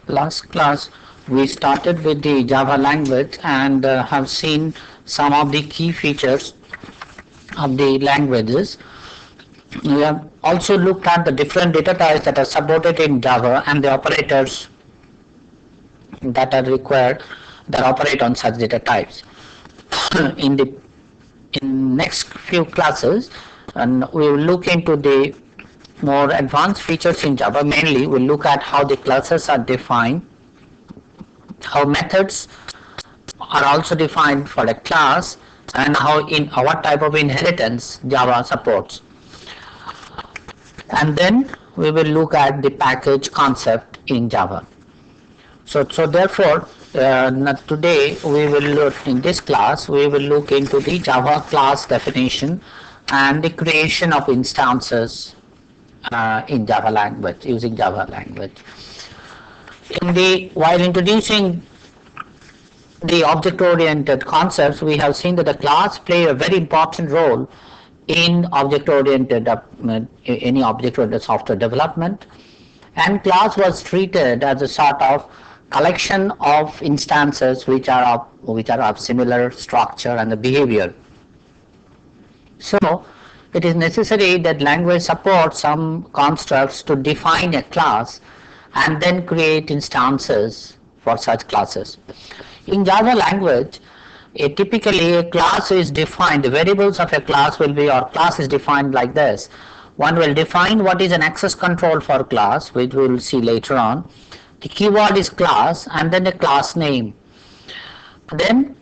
Last class we started with the Java language and have seen some of the key features of the languages. We have also looked at the different data types that are supported in Java and the operators that are required that operate on such data types. in the next few classes, and we will look into the more advanced features in Java. Mainly we'll look at how the classes are defined, how methods are also defined for a class, and how in what type of inheritance Java supports. And then we will look at the package concept in Java. So therefore, today we will look in this class. We will look into the Java class definition and the creation of instances in Java language using Java language. While introducing the object-oriented concepts, we have seen that the class play a very important role in object-oriented any object-oriented software development, and class was treated as a sort of collection of instances which are of similar structure and the behavior. So it is necessary that language supports some constructs to define a class and then create instances for such classes. In Java language, typically a class is defined, the variables of a class will be, or class is defined like this. One will define what is an access control for class, which we will see later on. The keyword is class and then a class name. Then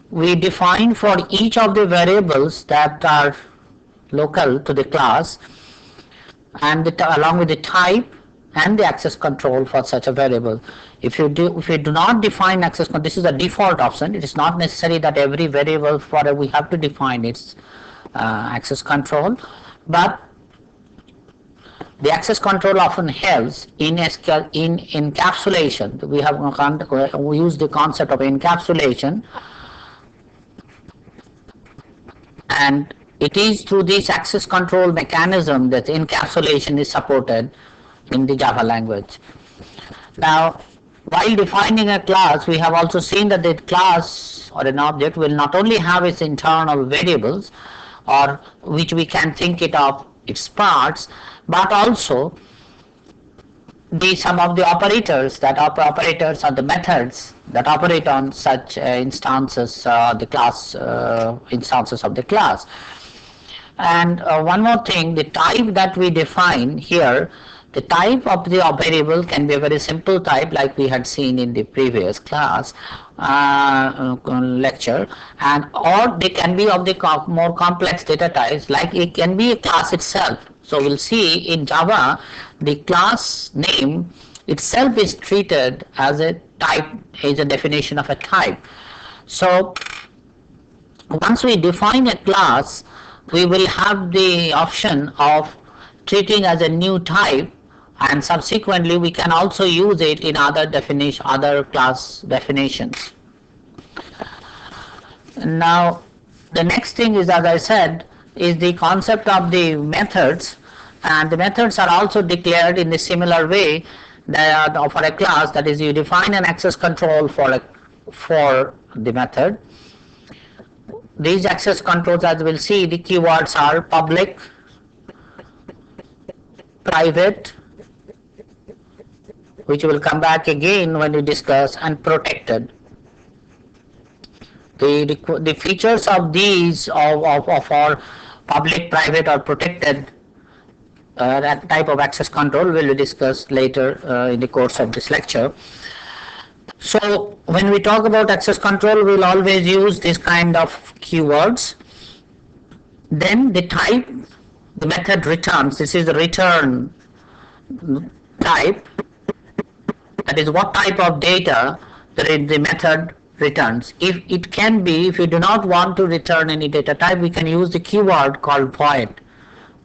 we define for each of the variables that are local to the class, and along with the type and the access control for such a variable. If you do not define access control, this is a default option. It is not necessary that every variable for we have to define its access control, but the access control often helps in encapsulation. We use the concept of encapsulation, and it is through this access control mechanism that encapsulation is supported in the Java language. Now, while defining a class, we have also seen that the class or an object will not only have its internal variables, or which we can think it of its parts, but also some of the operators that are operators or the methods that operate on such instances, the class instances of the class. And one more thing, the type that we define here, the type of the variable can be a very simple type like we had seen in the previous class lecture, and or they can be of the more complex data types, like it can be a class itself. So we'll see in Java the class name itself is treated as a type, is a definition of a type. So once we define a class, we will have the option of treating as a new type, and subsequently we can also use it in other class definitions. Now the next thing is, as I said, is the concept of the methods, and the methods are also declared in a similar way that for a class, that is, you define an access control for the method. These access controls, as we'll see, the keywords are public, private, which will come back again when we discuss, and protected. The features of these of our public, private or protected that type of access control will be discussed later in the course of this lecture. So when we talk about access control, we will always use this kind of keywords. Then the type the method returns, this is the return type, that is what type of data the method returns. If you do not want to return any data type, we can use the keyword called void.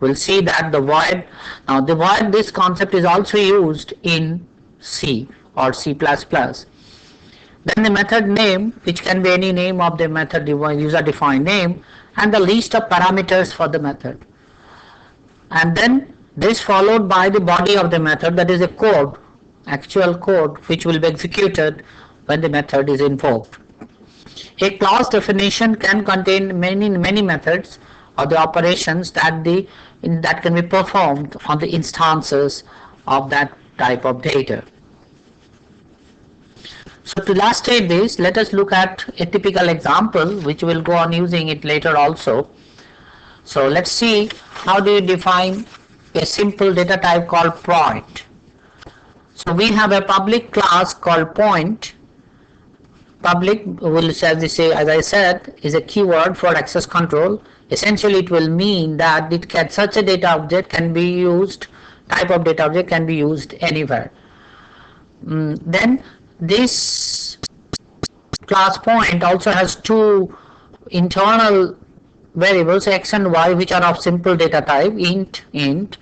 We'll see that the void, now the void, this concept is also used in C or C++. Then the method name, which can be any name of the method, user defined name, and the list of parameters for the method. And then this followed by the body of the method, that is a code. actual code which will be executed when the method is invoked. A class definition can contain many methods or the operations that can be performed on the instances of that type of data. So to illustrate this, let us look at a typical example which we'll go on using it later also. So let's see how do you define a simple data type called point. So we have a public class called point. Public will, as I said, is a keyword for access control. Essentially it will mean that such a data object can be used, type of data object can be used anywhere. Then this class point also has two internal variables x and y, which are of simple data type int, and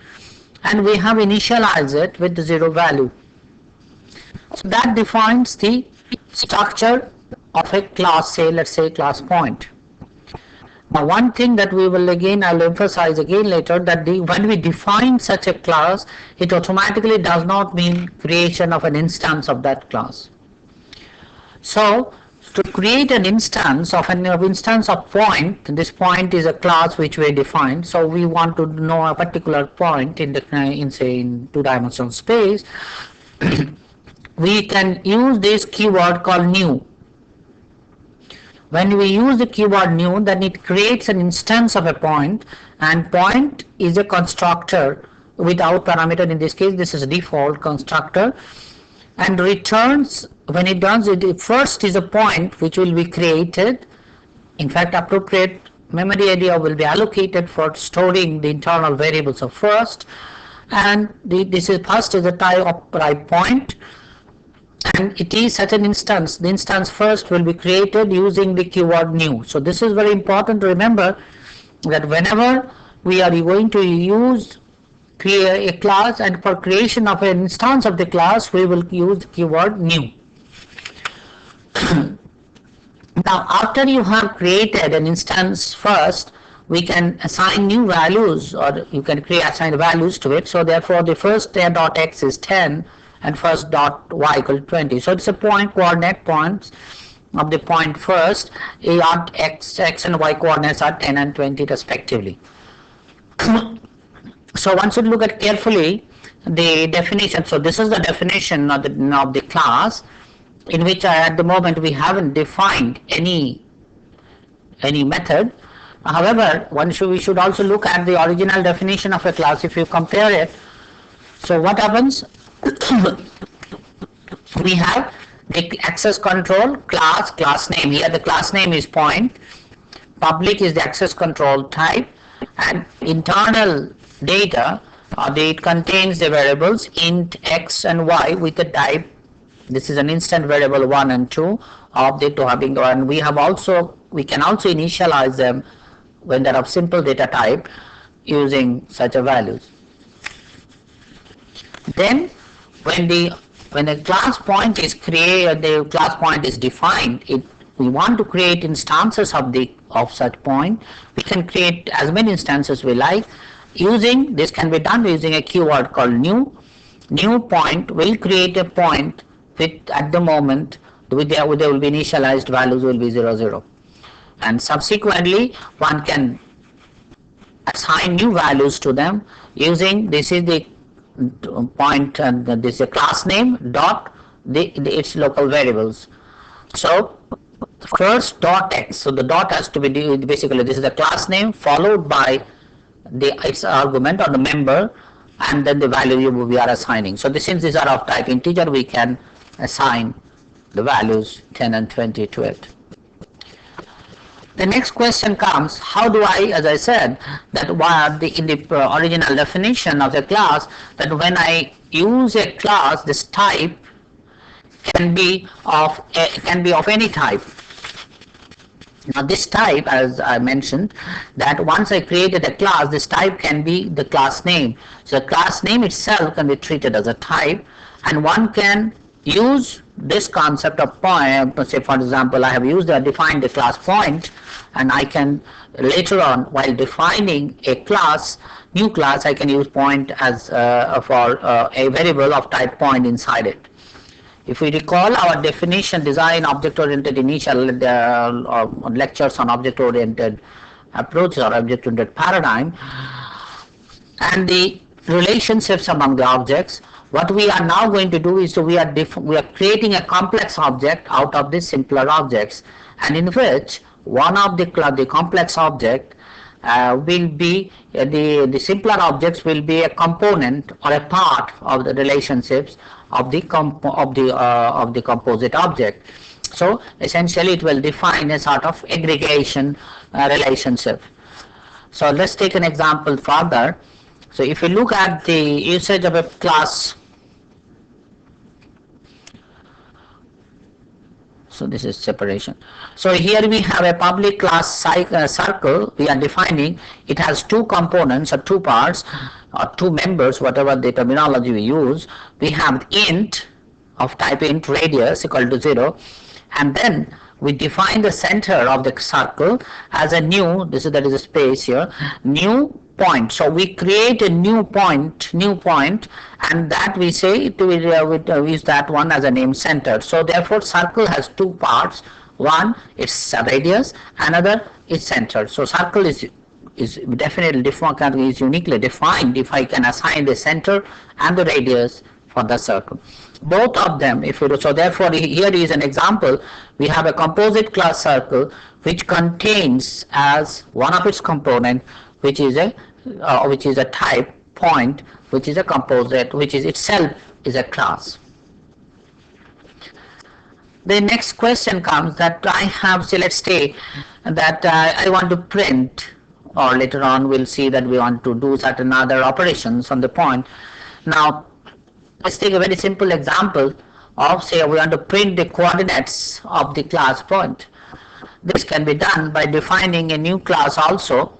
we have initialized it with the 0 value. So that defines the structure of a class, let's say class point. Now one thing that I'll emphasize again later, that when we define such a class, it automatically does not mean creation of an instance of that class. So to create an instance of point, this point is a class which we defined. So we want to know a particular point in two-dimensional space. We can use this keyword called new. When we use the keyword new, then it creates an instance of a point, and point is a constructor without parameter. In this case, this is a default constructor, and returns, when it does it, first is a point which will be created. In fact, appropriate memory area will be allocated for storing the internal variables of first, and this is first is a type point, and it is such an instance. The instance first will be created using the keyword new. So this is very important to remember, that whenever we are going to create a class, and for creation of an instance of the class, we will use the keyword new. Now after you have created an instance first, we can assign new values, or you can assign values to it. So therefore the first dot x is 10 and first dot y equal to 20. So it's a coordinate points of the point first. X and y coordinates are 10 and 20 respectively. So one should look at carefully the definition. So this is the definition of the class, in which at the moment we haven't defined any method. However, we should also look at the original definition of a class. If you compare it, so what happens? We have the access control class name. Here the class name is point, public is the access control type, and internal data, it contains the variables int x and y with the type. This is an instant variable 1 and 2 of the two having, and we can also initialize them when they are of simple data type using such a values. Then when the class point is created, the class point is defined, we want to create instances of such point. We can create as many instances we like. This can be done using a keyword called new. New point will create a point with, at the moment, there will be initialized values will be 0, 0, and subsequently one can assign new values to them using, this is the point, and this is a class name dot its local variables. So first dot x, so the dot has to be, basically this is the class name followed by its argument or the member, and then the value we are assigning. So since these are of type integer, we can assign the values 10 and 20 to it. The next question comes, how do I, as I said, that in the original definition of the class, that when I use a class, this type can be of any type. Now this type, as I mentioned, that once I created a class, this type can be the class name. So the class name itself can be treated as a type, and one can use this concept of point. Say for example, I have used defined the class point, and I can later on, while defining a class, new class, I can use point as for a variable of type point inside it. If we recall our definition, design object-oriented initial lectures on object-oriented approach or object-oriented paradigm, and the relationships among the objects, what we are now going to do is we are creating a complex object out of these simpler objects, and in which one of the complex object will be the simpler objects will be a component or a part of the relationships of the composite object. So essentially it will define a sort of aggregation relationship. So let's take an example further. So if you look at the usage of a class, so this is separation. So here we have a public class circle we are defining. It has two components or two parts or two members, whatever the terminology we use. We have int of type int radius equal to 0, and then we define the center of the circle as a new, that is a space here, new point. So we create a new point, and that we say we use that one as a name center. So therefore circle has two parts. One is radius, another is center. So circle is definitely defined, is uniquely defined if I can assign the center and the radius for the circle. Both of them, so therefore here is an example. We have a composite class circle which contains as one of its component which is a type point, which is a composite, which is itself is a class. The next question comes that I have, say let's say that I want to print, or later on we'll see that we want to do certain other operations on the point. Now let's take a very simple example of, say we want to print the coordinates of the class point. This can be done by defining a new class also.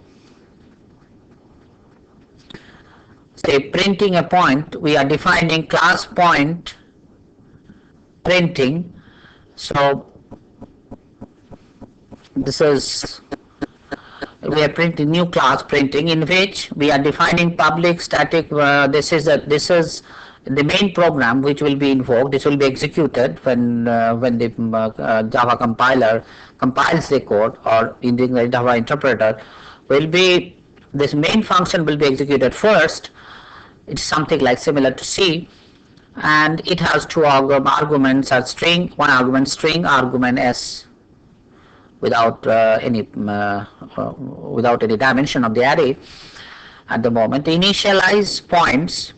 Say printing a point, we are defining class point printing. So this is, we are printing new class printing, in which we are defining public static. This is the main program which will be invoked. This will be executed when the Java compiler compiles the code, or in the Java interpreter will be, this main function will be executed first. It's something like similar to C, and it has two arguments as string, one argument string, argument s, without any dimension of the array at the moment. The initialize points.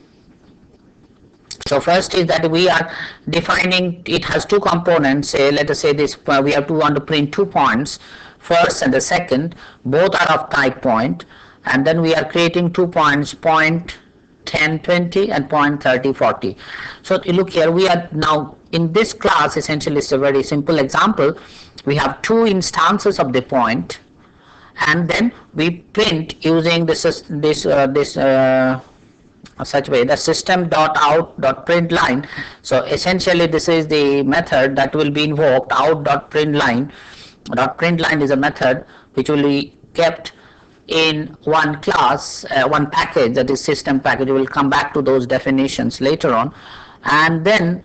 So first is that we are defining, it has two components. Say let us say this, we have to want to print 2 points, first and the second, both are of type point, and then we are creating 2 points, point 10, 20 and point 30, 40. So you look here, we are now in this class, essentially it's a very simple example. We have 2 instances of the point, and then we print using such way the system.out.println. So essentially this is the method that will be invoked, out.println. .println is a method which will be kept in one class, one package, that is system package. We will come back to those definitions later on. And then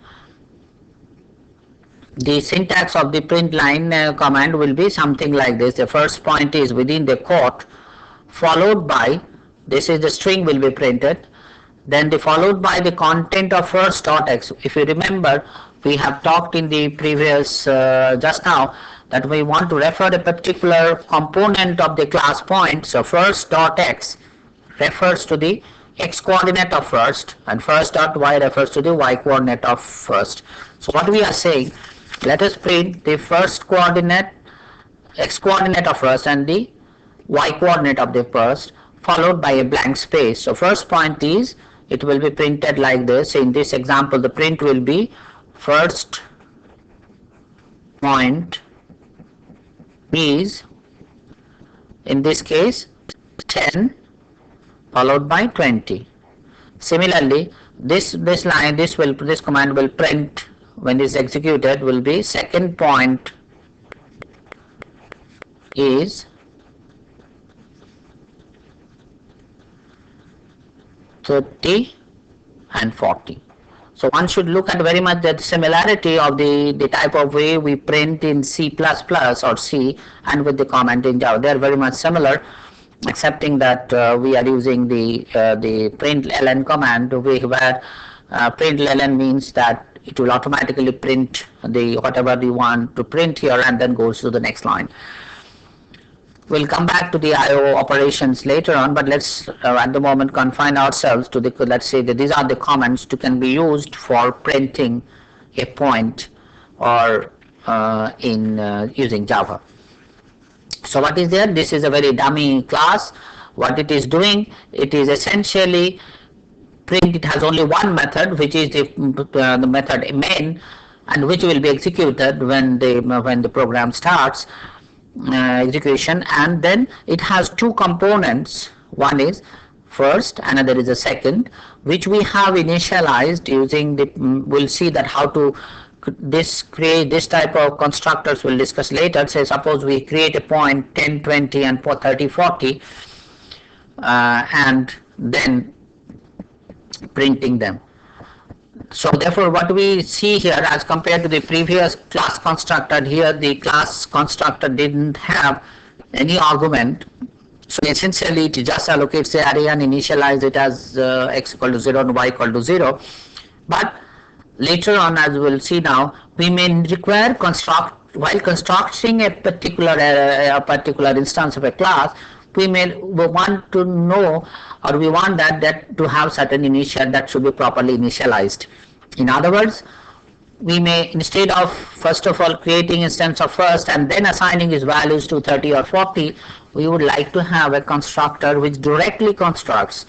the syntax of the println command will be something like this. The first point is within the quote, followed by, this is the string will be printed, then followed by the content of first.x. If you remember, we have talked in the previous just now that we want to refer a particular component of the class point. So first.x refers to the x coordinate of first, and first.y refers to the y coordinate of first. So what we are saying, let us print the first coordinate, x coordinate of first, and the y coordinate of the first, followed by a blank space. So first point is, it will be printed like this. In this example, the print will be first point is, in this case, 10 followed by 20. Similarly, this command will print when it's executed will be second point is 30 and 40. So one should look at very much the similarity of the type of way we print in C++ or C and with the comment in Java. They are very much similar, excepting that we are using the println command, where println means that it will automatically print the whatever you want to print here and then goes to the next line. We'll come back to the I/O operations later on, but let's at the moment confine ourselves to the, let's say that these are the comments that can be used for printing a point or in using Java. So what is there? This is a very dummy class. What it is doing, it is essentially print. It has only one method, which is the method main, and which will be executed when the program starts execution, and then it has two components. One is first, another is a second, which we have initialized using the we'll see that how to create this type of constructors we'll discuss later. Say suppose we create a point 10, 20 and 30, 40 and then printing them. So therefore what we see here as compared to the previous class constructor, here the class constructor didn't have any argument. So essentially it just allocates the array and initialize it as x equal to 0 and y equal to 0. But later on, as we will see now, we may require while constructing a particular instance of a class, we want to know, or we want that to have certain initial that should be properly initialized. In other words, we may, instead of first of all creating instance of first and then assigning its values to 30 or 40, we would like to have a constructor which directly constructs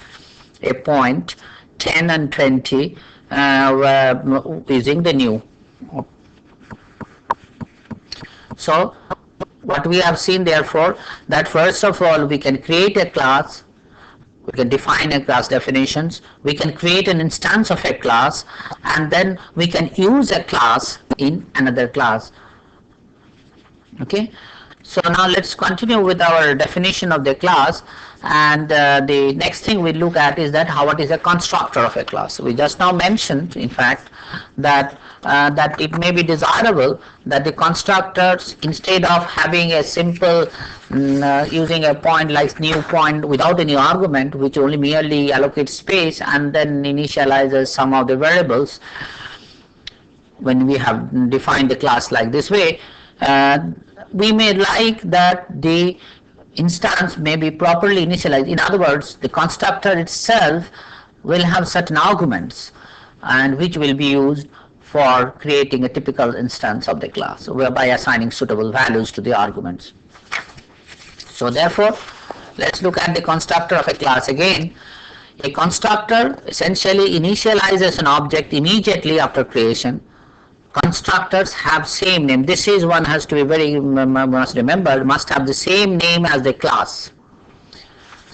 a point 10 and 20 using the new. So what we have seen therefore, that first of all we can create a class, we can define a class definitions, we can create an instance of a class, and then we can use a class in another class. Okay, so now let's continue with our definition of the class, and the next thing we look at is that what is a constructor of a class. We just now mentioned, in fact, that it may be desirable that the constructors, instead of having a simple using a point like new point without any argument, which only merely allocates space and then initializes some of the variables, when we have defined the class like this way, we may like that the instance may be properly initialized. In other words, the constructor itself will have certain arguments and which will be used for creating a typical instance of the class, whereby assigning suitable values to the arguments. So therefore, let's look at the constructor of a class again. A constructor essentially initializes an object immediately after creation. Constructors have same name. This is one has to be very must remember, must have the same name as the class.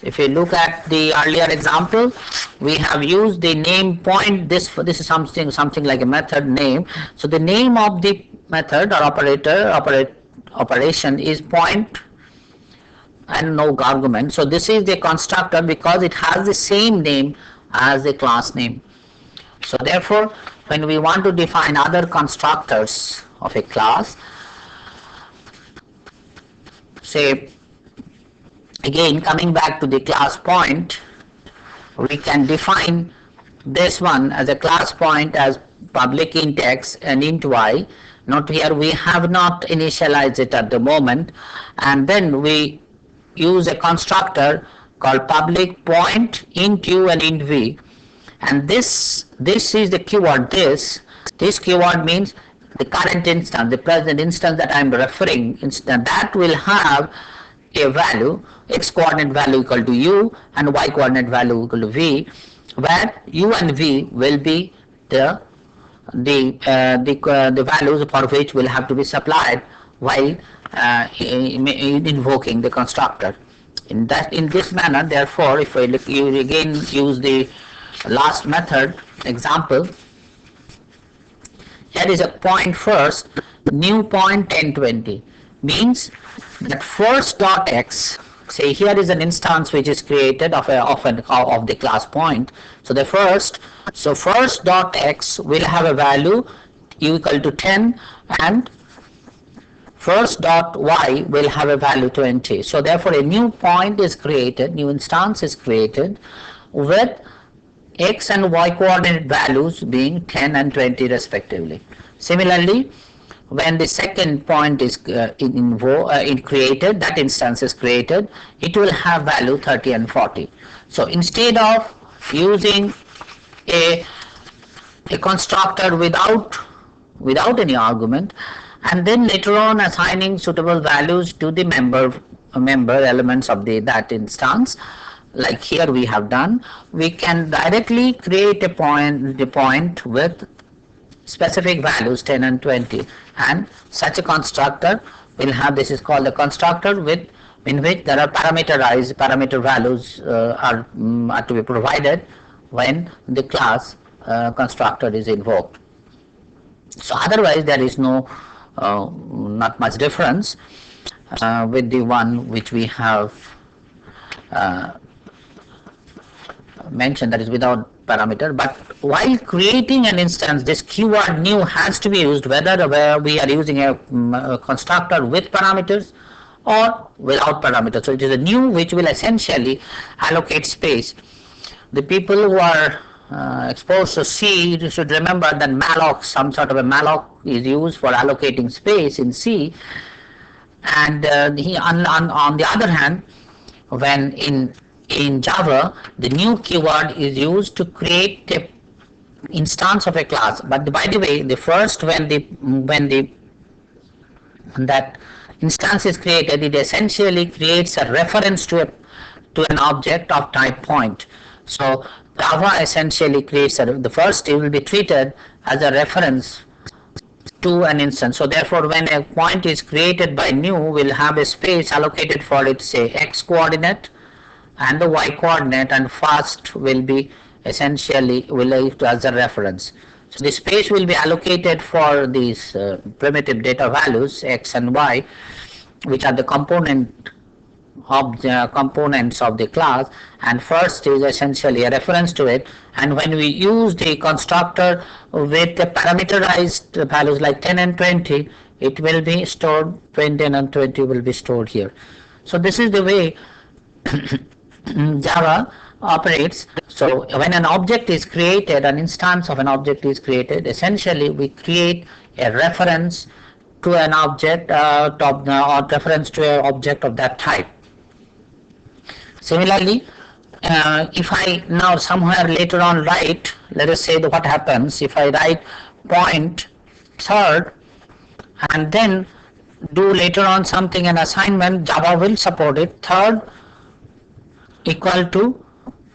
If you look at the earlier example, we have used the name point. This is something like a method name. So the name of the method or operation is point and no argument. So this is the constructor because it has the same name as the class name. So therefore, when we want to define other constructors of a class, say again coming back to the class point, we can define this one as a class point as public int x and int y. Note here we have not initialized it at the moment, and then we use a constructor called public point int u and int v, and this is the keyword. This keyword means the current instance, the present instance that I am referring, that will have a value, x coordinate value equal to u and y coordinate value equal to v, where u and v will be the values for which will have to be supplied while invoking the constructor. In this manner, therefore, if you again use the last method example, there is a point first, new point 1020 means that first dot x, say here is an instance which is created of the class point. So the first dot x will have a value equal to 10, and first dot y will have a value 20. So therefore a new point is created, new instance is created with x and y coordinate values being 10 and 20 respectively. Similarly, when the second point is created, that instance is created, it will have value 30 and 40. So instead of using a constructor without any argument, and then later on assigning suitable values to the member elements of that instance, like here we have done, we can directly create the point with specific values 10 and 20, and such a constructor will have, this is called a constructor in which there are parameter values are to be provided when the class constructor is invoked. So otherwise there is not much difference with the one which we have mentioned, that is without parameter. But while creating an instance, this keyword new has to be used whether we are using a constructor with parameters or without parameters. So it is a new which will essentially allocate space. The people who are exposed to C should remember that malloc, some sort of a malloc is used for allocating space in C, and on the other hand, when in Java, the new keyword is used to create a instance of a class. But by the way, the first when that instance is created, it essentially creates a reference to an object of type point. So Java essentially creates the first, it will be treated as a reference to an instance. So therefore, when a point is created by new, we'll have a space allocated for it, say x coordinate and the y coordinate, and first will be essentially will act as a reference. So the space will be allocated for these primitive data values x and y, which are the components of the class, and first is essentially a reference to it. And when we use the constructor with the parameterized values like 10 and 20, it will be stored, 20 and 20 will be stored here. So this is the way Java operates. So when an object is created, an instance of an object is created, essentially we create a reference to an object or reference to an object of that type. Similarly, if I now somewhere later on write, let us say that what happens if I write point third and then do later on something, an assignment, Java will support it, third equal to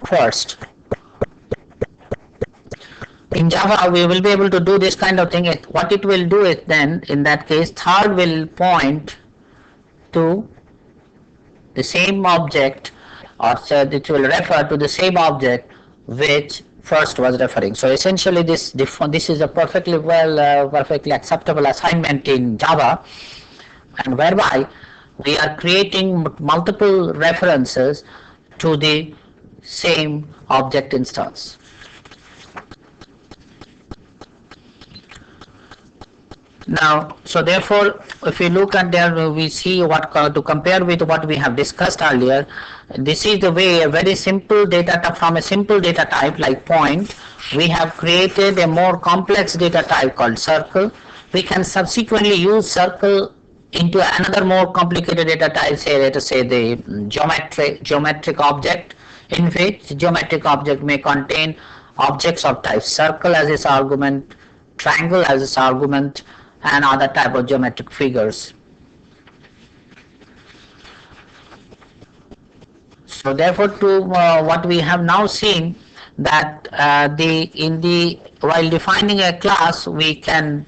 first. In Java we will be able to do this kind of thing. What it will do is then, in that case, third will point to the same object, or so it will refer to the same object which first was referring. So essentially this is a perfectly acceptable assignment in Java, and whereby we are creating multiple references to the same object instance. Now, so therefore, if we look at there, we see what to compare with what we have discussed earlier. This is the way a very simple data type, from a simple data type like point, we have created a more complex data type called circle. We can subsequently use circle into another more complicated data type, say let us say the geometric object, in which geometric object may contain objects of type circle as its argument, triangle as its argument, and other type of geometric figures. So therefore, to what we have now seen, that while defining a class, we can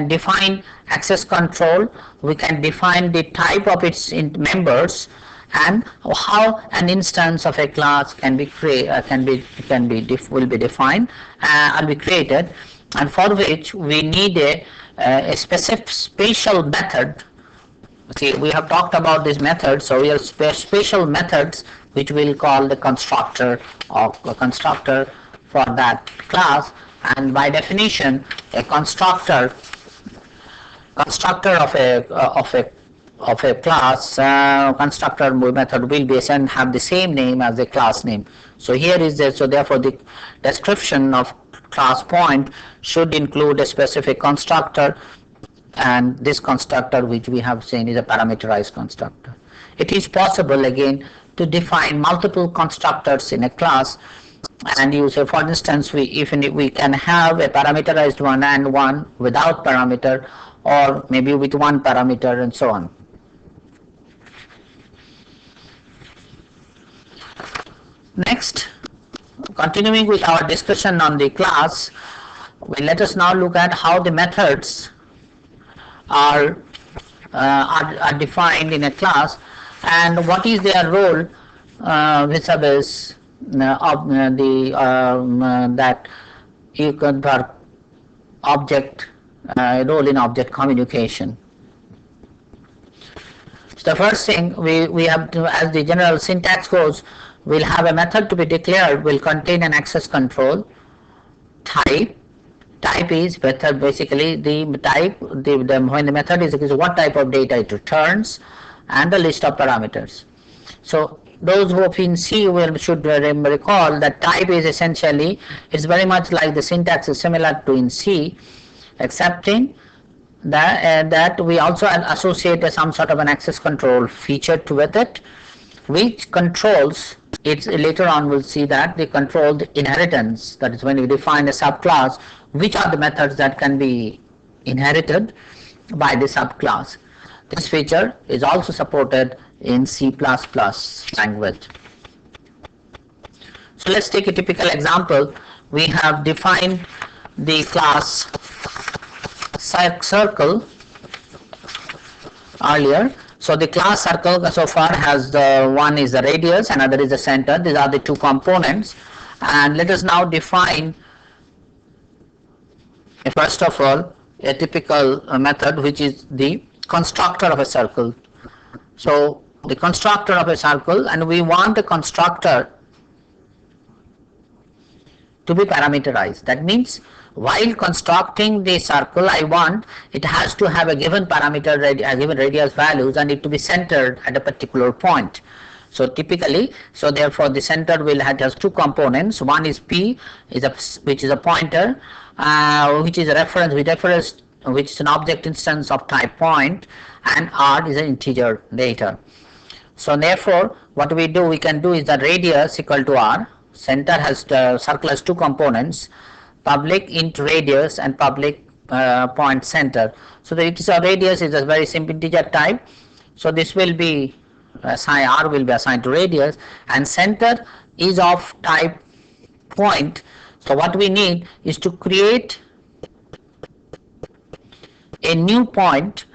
define access control, we can define the type of its members, and how an instance of a class will be defined and be created. and for which we need a specific special method. See, we have talked about this method, so we have special methods which we'll call the constructor of a constructor for that class. And by definition, a constructor of a class constructor method will be and have the same name as the class name. So here is the, so therefore the description of class point should include a specific constructor, and this constructor which we have seen is a parameterized constructor. It is possible again to define multiple constructors in a class, and you say, for instance, we can have a parameterized one and one without parameter, or maybe with one parameter, and so on. Next, continuing with our discussion on the class, let us now look at how the methods are defined in a class, and what is their role vis-a-vis that you convert object role in object communication. So the first thing we have to, as the general syntax goes, we'll have a method to be declared will contain an access control type. Type is method, basically the type, when the method is what type of data it returns, and the list of parameters. So those who have in C should recall that type is essentially, it's very much like the syntax is similar to in C, excepting that we also associate some sort of an access control feature with it, which controls it's later on we'll see that the controlled inheritance, that is when you define a subclass, which are the methods that can be inherited by the subclass. This feature is also supported in C++ language. So let's take a typical example. We have defined the class circle earlier. So the class circle so far has the one is the radius, another is the center. These are the two components, and let us now define first of all a typical method which is the constructor of a circle. So the constructor of a circle, and we want the constructor to be parameterized. That means while constructing the circle, I want it has to have a given parameter, a given radius values, and it to be centered at a particular point. So typically, so therefore the center will have just two components. One is P, which is a pointer, which is a reference, which is an object instance of type point, and R is an integer data. So therefore, what we can do is that radius equal to R. Center has circle has two components, public int radius and public point center. So the radius is a very simple integer type. So this will be R will be assigned to radius, and center is of type point. So what we need is to create a new point.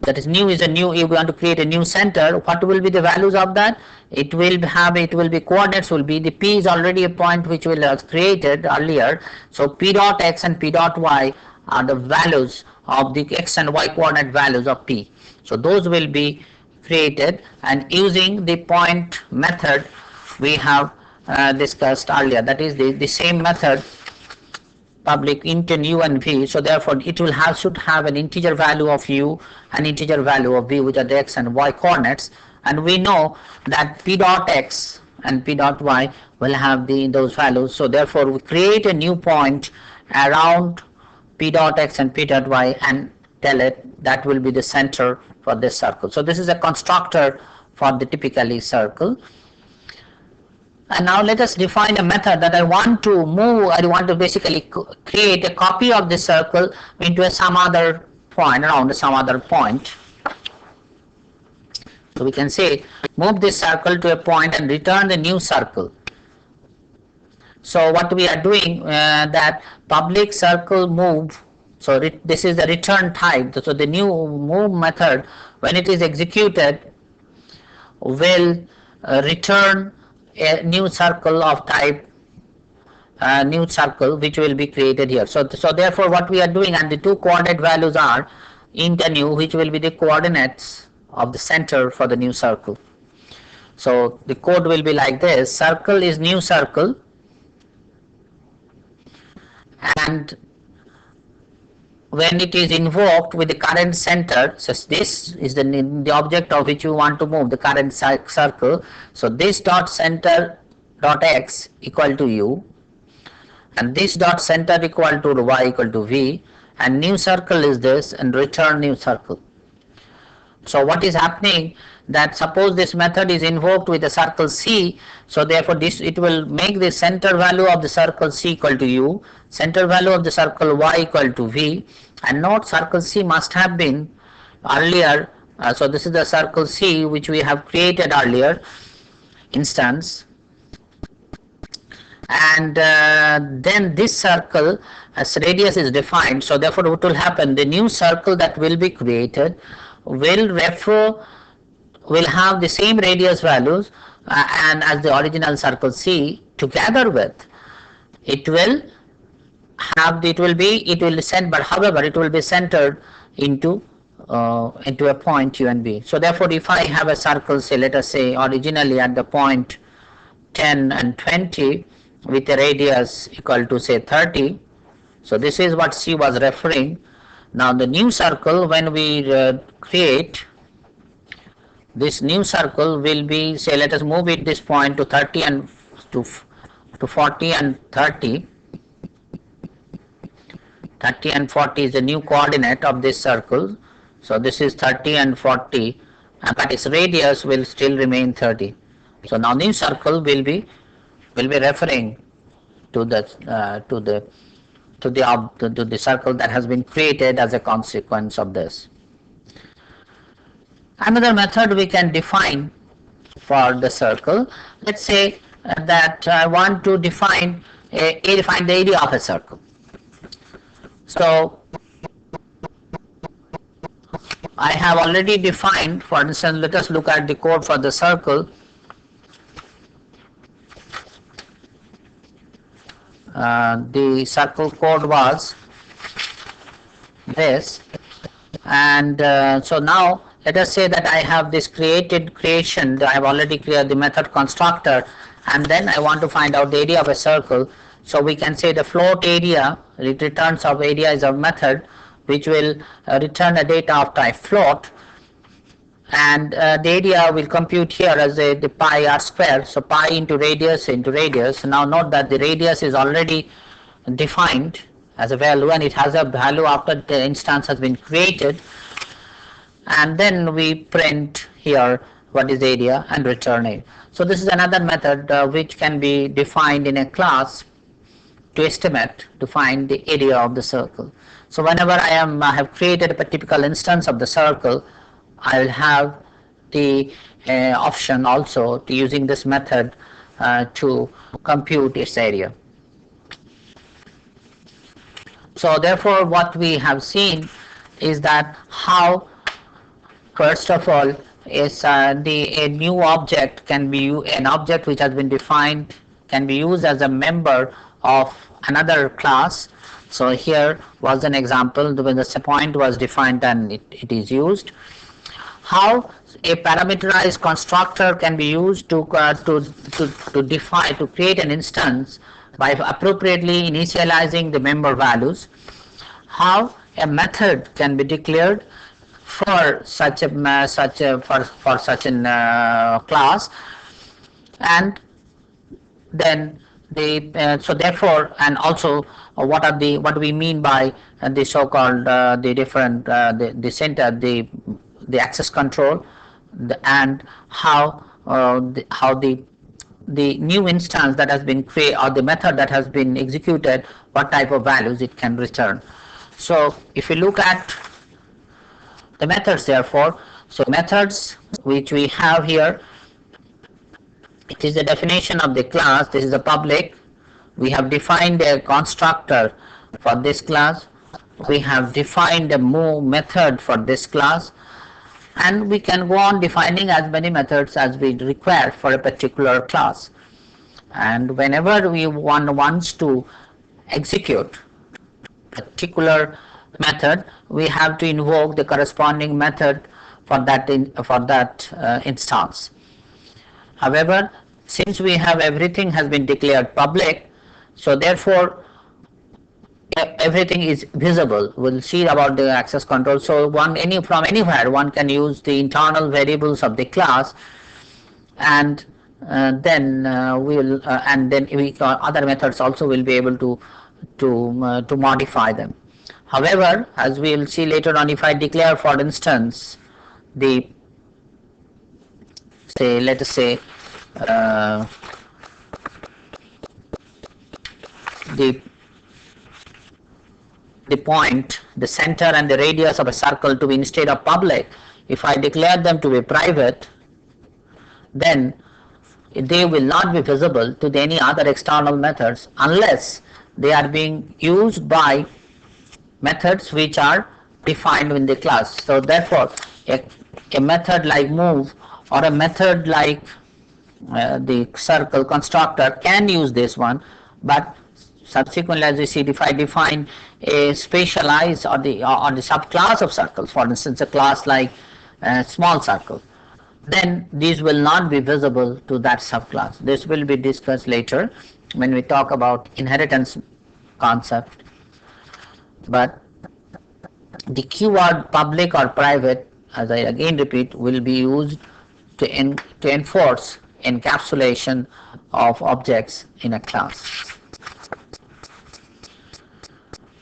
That is new is a new, you want to create a new center. What will be the values of that? It will be coordinates will be, the P is already a point which will have created earlier. So P dot x and P dot y are the values of the x and y coordinate values of P. So those will be created, and using the point method we have discussed earlier, that is the same method, public int u and v. So therefore it will should have an integer value of u and integer value of v, which are the x and y coordinates, and we know that p dot x and p dot y will have those values. So therefore we create a new point around p dot x and p dot y and tell it that will be the center for this circle. So this is a constructor for the typically circle. And now let us define a method that I want to move. I want to basically create a copy of the circle into some other point, around some other point. So we can say move this circle to a point and return the new circle. So what we are doing that public circle move. So this is the return type. So the new move method, when it is executed, will return a new circle of type new circle which will be created here. So therefore what we are doing, and the two coordinate values are int and new, which will be the coordinates of the center for the new circle. So the code will be like this: circle is new circle, and when it is invoked with the current center, so this is the object of which you want to move the current circle. So this dot center dot x equal to u, and this dot center equal to y equal to v, and new circle is this, and return new circle. So what is happening, that suppose this method is invoked with the circle C, so therefore this, it will make the center value of the circle C equal to u, center value of the circle y equal to v, and note circle C must have been earlier, so this is the circle C which we have created earlier instance, and then this circle as radius is defined. So therefore what will happen, the new circle that will be created will have the same radius values and as the original circle C, together with it will have it will send, but however it will be centered into a point u and b. So therefore if I have a circle, say let us say originally at the point 10 and 20 with a radius equal to say 30, so this is what C was referring. Now the new circle, when we create this new circle, will be, say let us move it this point to 30 and to 40 and 30. 30 and 40 is the new coordinate of this circle. So this is 30 and 40, but its radius will still remain 30. So now new circle will be referring to the circle that has been created as a consequence of this. Another method we can define for the circle, let's say that I want to define the area of a circle. So I have already defined, for instance, let us look at the code for the circle. The circle code was this, and so now let us say that I have this creation, I have already created the method constructor, and then I want to find out the area of a circle. So we can say the float area, it returns of area is a method which will return a data of type float, and the area will compute here as the pi r square, so pi into radius into radius. Now note that the radius is already defined as a value, and it has a value after the instance has been created, and then we print here what is the area and return it. So this is another method which can be defined in a class to estimate, to find the area of the circle. So whenever I have created a typical instance of the circle, I will have the option also to using this method to compute its area. So therefore what we have seen is that how, first of all, is a new object can be an object which has been defined can be used as a member of another class. So here was an example when the point was defined and it is used. How a parameterized constructor can be used to define, to create an instance by appropriately initializing the member values. How a method can be declared for such a class, and then so therefore, and also what do we mean by the so-called the different the center, the access control, and how the new instance that has been created or the method that has been executed, what type of values it can return. So if you look at the methods, therefore, so methods which we have here, it is the definition of the class. This is the public. We have defined a constructor for this class. We have defined a move method for this class, and we can go on defining as many methods as we require for a particular class. and whenever we wants to execute a particular method, we have to invoke the corresponding method for that instance. However, since we have everything has been declared public, so therefore everything is visible. We'll see about the access control. So from anywhere one can use the internal variables of the class, and then other methods also will be able to modify them. However, as we will see later on, if I declare, for instance, the let us say the point, the center and the radius of a circle to be instead of public, if I declare them to be private, then they will not be visible to any other external methods unless they are being used by methods which are defined in the class. So therefore, a method like move or a method like the circle constructor can use this one, but subsequently, as we see, if I define a specialized or the subclass of circles, for instance a class like small circle, then these will not be visible to that subclass. This will be discussed later when we talk about inheritance concept. But the keyword public or private, as I again repeat, will be used to enforce encapsulation of objects in a class.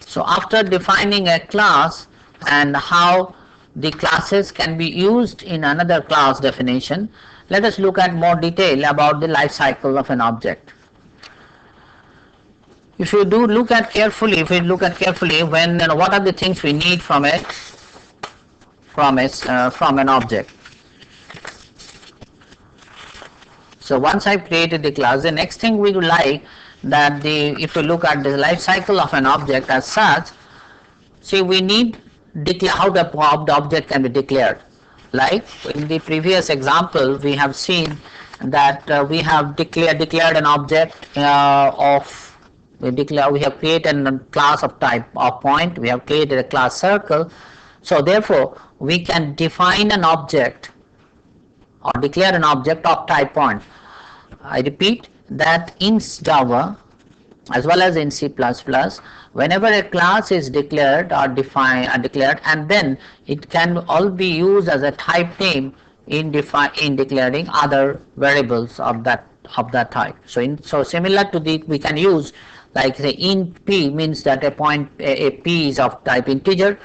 So after defining a class and how the classes can be used in another class definition, let us look at more detail about the life cycle of an object. If you look at carefully, when what are the things we need from an object. So once I've created the class, the next thing we would like that if you look at the life cycle of an object as such, see, we need how the object can be declared. Like in the previous example, we have seen that we have declared an object we have created a class of type of point, we have created a class circle. So therefore we can define an object or declare an object of type point. I repeat that in Java as well as in C++, whenever a class is declared or declared, and then it can all be used as a type name in declaring other variables of that type. So similar to we can use, like say int p means that a p is of type integer.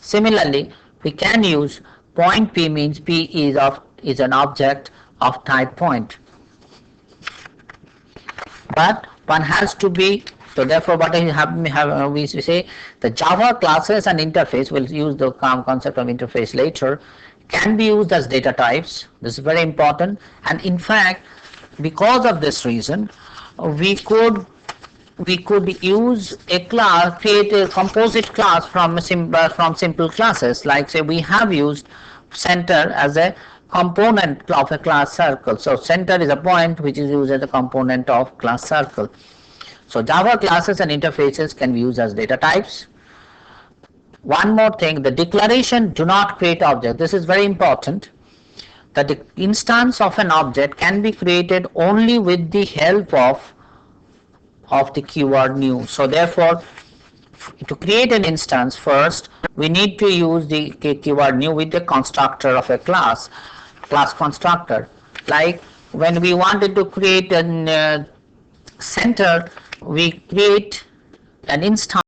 Similarly, we can use point p means p is an object of type point. But one has to be, so therefore what we say, the Java classes and interface, we'll use the concept of interface later, can be used as data types. This is very important, and in fact because of this reason we could use a class, create a composite class from simple classes. Like say we have used center as a component of a class circle. So center is a point which is used as a component of class circle. So Java classes and interfaces can be used as data types. One more thing, the declaration do not create object. This is very important, that the instance of an object can be created only with the help of the keyword new. So therefore, to create an instance, first we need to use the keyword new with the constructor of a class constructor. Like when we wanted to create a center, we create an instance